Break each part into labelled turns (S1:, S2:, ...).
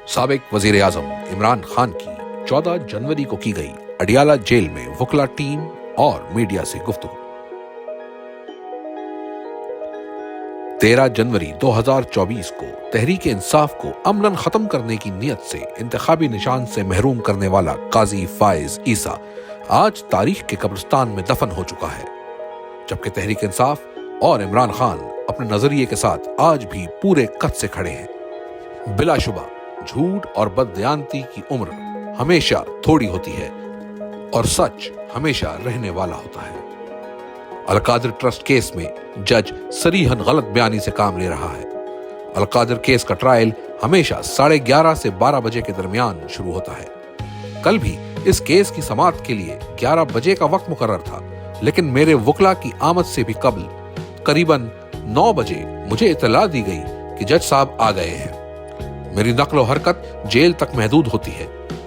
S1: साबिक वजीर आजम इमरान खान की 14 जनवरी को की गई अडियाला जेल में वकला टीम और मीडिया से गुफ्तगू। 13 जनवरी 2024 को तहरीक इंसाफ को अमलन खत्म करने की नीयत से इंतखाबी निशान से महरूम करने वाला काजी फाइज ईसा आज तारीख के कब्रिस्तान में दफन हो चुका है, जबकि तहरीक इंसाफ और इमरान खान अपने नजरिए के साथ आज भी पूरे कद से खड़े हैं। बिलाशुबा झूठ और बददयानती की उम्र हमेशा थोड़ी होती है और सच हमेशा रहने वाला होता है। अलकादिर ट्रस्ट केस में जज सरीहन गलत बयानी से काम ले रहा है। अलकादिर केस का ट्रायल हमेशा 11:30 से 12 बजे के दरमियान शुरू होता है। कल भी इस केस की समाअत के लिए 11 बजे का वक्त मुकर्रर था, लेकिन मेरे वकला की आमद से भी कबल करीबन 9 बजे मुझे इत्तला दी गई कि जज साहब आ गए हैं। मेरी नक्ल व हरकत जेल तक महदूद होती है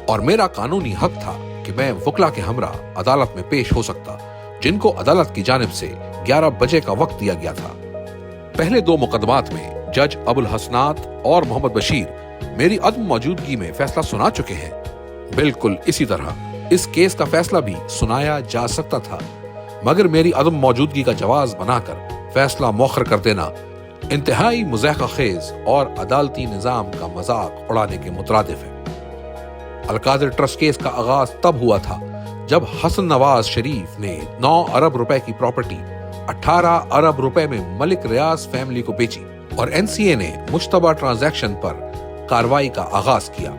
S1: और मेरा कानूनी हक था कि मैं वकला के हमरा अदालत में पेश हो सकता, जिनको अदालत की जानिब से 11 बजे का वक्त दिया गया था। पहले 2 मुकदमात में जज अबुल हसनात और मोहम्मद बशीर मेरी अदम मौजूदगी में फैसला सुना चुके हैं। बिल्कुल इसी तरह इस केस का फैसला भी सुनाया जा सकता था, मगर मेरी अदम मौजूदगी का जवाज बनाकर फैसला मौखर कर देना इंतहाई मुज़ाहका खेज और अदालती निज़ाम का मजाक उड़ाने के मुतरादिफ है। अलकादिर ट्रस्ट केस का आगाज तब हुआ था जब हसन नवाज शरीफ ने 9 अरब रुपए की प्रॉपर्टी 18 अरब रुपए में मलिक रियाज फैमिली को बेची और एनसीए ने मुश्तबा ट्रांजैक्शन पर कार्रवाई का आगाज किया।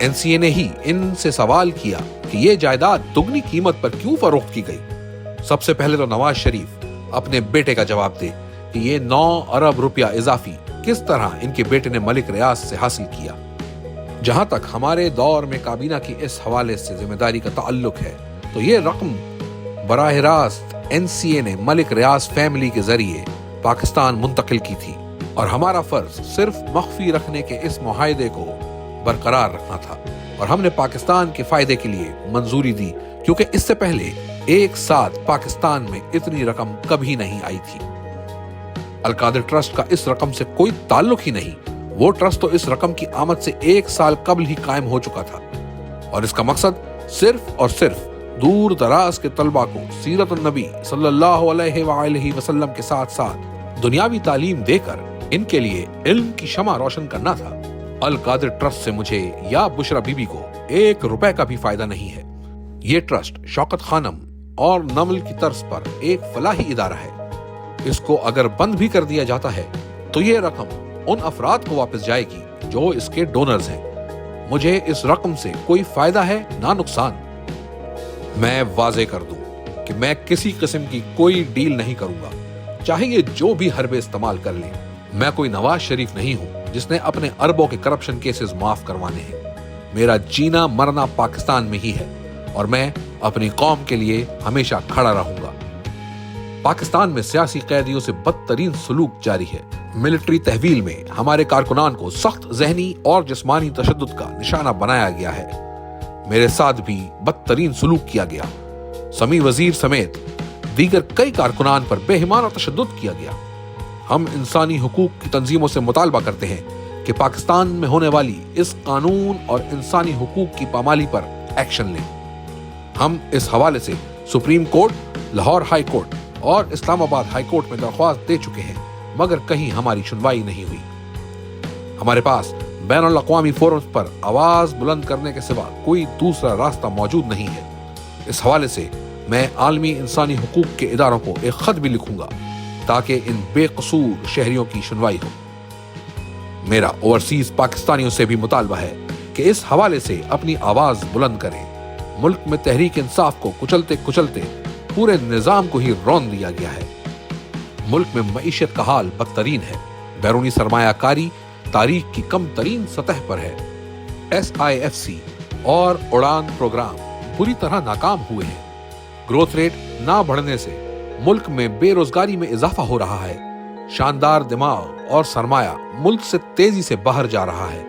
S1: एनसीए ने ही इनसे सवाल किया कि ये जायदाद दुगनी कीमत पर क्यों फरोख्त की गई। सबसे पहले तो नवाज शरीफ अपने बेटे का जवाब दे कि ये 9 अरब रुपया इजाफी किस तरह इनके बेटे ने मलिक रियाज से हासिल किया। जहां तक हमारे दौर में काबीना की इस हवाले से जिम्मेदारी का ताल्लुक है, तो ये रकम बराह रास्त एनसीए ने मलिक रियाज फैमिली के जरिए पाकिस्तान मुंतकिल की थी और हमारा फर्ज सिर्फ मख्फी रखने के इस मुआहदे को बरकरार रखना था और हमने पाकिस्तान के फायदे के लिए मंजूरी दी, क्योंकि इससे पहले एक साथ पाकिस्तान में इतनी रकम कभी नहीं आई थी। अलकादिर ट्रस्ट का इस रकम से कोई ताल्लुक ही नहीं। वो ट्रस्ट तो इस रकम की आमद से 1 साल कबल ही कायम हो चुका था और इसका मकसद सिर्फ और सिर्फ दूर दराज के तलबा को सीरत नबी सल्लल्लाहु अलैहि वसल्लम के साथ साथ दुनियावी तालीम देकर इनके लिए इल्म की शमा रोशन करना था। अलकादिर ट्रस्ट से मुझे या बुशरा बीबी को 1 रुपए का भी फायदा नहीं है। ये ट्रस्ट शौकत खानम और नमल की तर्ज पर एक फलाही इदारा है। इसको अगर बंद भी कर दिया जाता है तो ये रकम उन अफराद को वापस जाएगी जो इसके डोनर्स हैं। मुझे इस रकम से कोई फायदा है ना नुकसान। मैं वाजे कर दूं कि मैं किसी किस्म की कोई डील नहीं करूंगा, चाहे ये जो भी हरबे इस्तेमाल कर लें। मैं कोई नवाज शरीफ नहीं हूं जिसने अपने अरबों के करप्शन केसेस माफ करवाने हैं। मेरा जीना मरना पाकिस्तान में ही है और मैं अपनी कौम के लिए हमेशा खड़ा रहूंगा। पाकिस्तान में सियासी कैदियों से बदतरीन सलूक जारी है। मिलिट्री तहवील में हमारे कारकुनान को सख्त जहनी और जिस्मानी तशद्दुद का निशाना बनाया गया है। मेरे साथ भी बदतरीन सलूक किया गया। समी वजीर समेत दीगर कई कारकुनान पर बेहिमाना तशद्दुद किया गया। हम इंसानी हुकूक की तंजीमों से मुतालबा करते हैं कि पाकिस्तान में होने वाली इस कानून और इंसानी हुकूक की पामाली पर एक्शन लें। हम इस हवाले से supreme court, Lahore high court और इस्लामाबाद हाई कोर्ट में दरख्वास्त दे चुके हैं, मगर कहीं हमारी सुनवाई नहीं हुई। हमारे पास बैनुल अक़वामी फोरम्स पर आवाज बुलंद करने के सिवा कोई दूसरा रास्ता मौजूद नहीं है। इस हवाले से मैं आलमी इंसानी हुकूक के इदारों को एक खत भी लिखूंगा ताकि इन बेकसूर शहरियों की सुनवाई हो। मेरा ओवरसीज पाकिस्तानियों से भी मुतालबा है कि इस हवाले से अपनी आवाज बुलंद करें। मुल्क में तहरीक इंसाफ को कुचलते कुचलते पूरे निजाम को ही रौंद दिया गया है। मुल्क में मईशत का हाल बदतरीन है। बैरूनी सरमायाकारी तारीख की कम तरीन सतह पर है। SIFC और उड़ान प्रोग्राम बुरी तरह नाकाम हुए हैं। ग्रोथ रेट ना बढ़ने से मुल्क में बेरोजगारी में इजाफा हो रहा है। शानदार दिमाग और सरमाया मुल्क से तेजी से बाहर जा रहा है,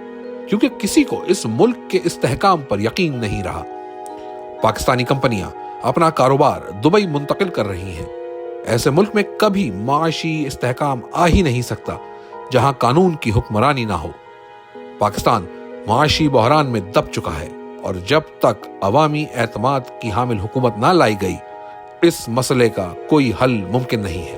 S1: क्योंकि किसी को इस मुल्क के इस्तेहकाम पर यकीन नहीं रहा। पाकिस्तानी कंपनियां अपना कारोबार दुबई मुंतकिल कर रही हैं। ऐसे मुल्क में कभी माशी इस्तेहकाम आ ही नहीं सकता जहां कानून की हुक्मरानी ना हो। पाकिस्तान معاشی بحران میں دب چکا ہے، اور جب تک عوامی اعتماد کی حامل حکومت نہ لائی گئی، اس مسئلے کا کوئی حل ممکن نہیں ہے۔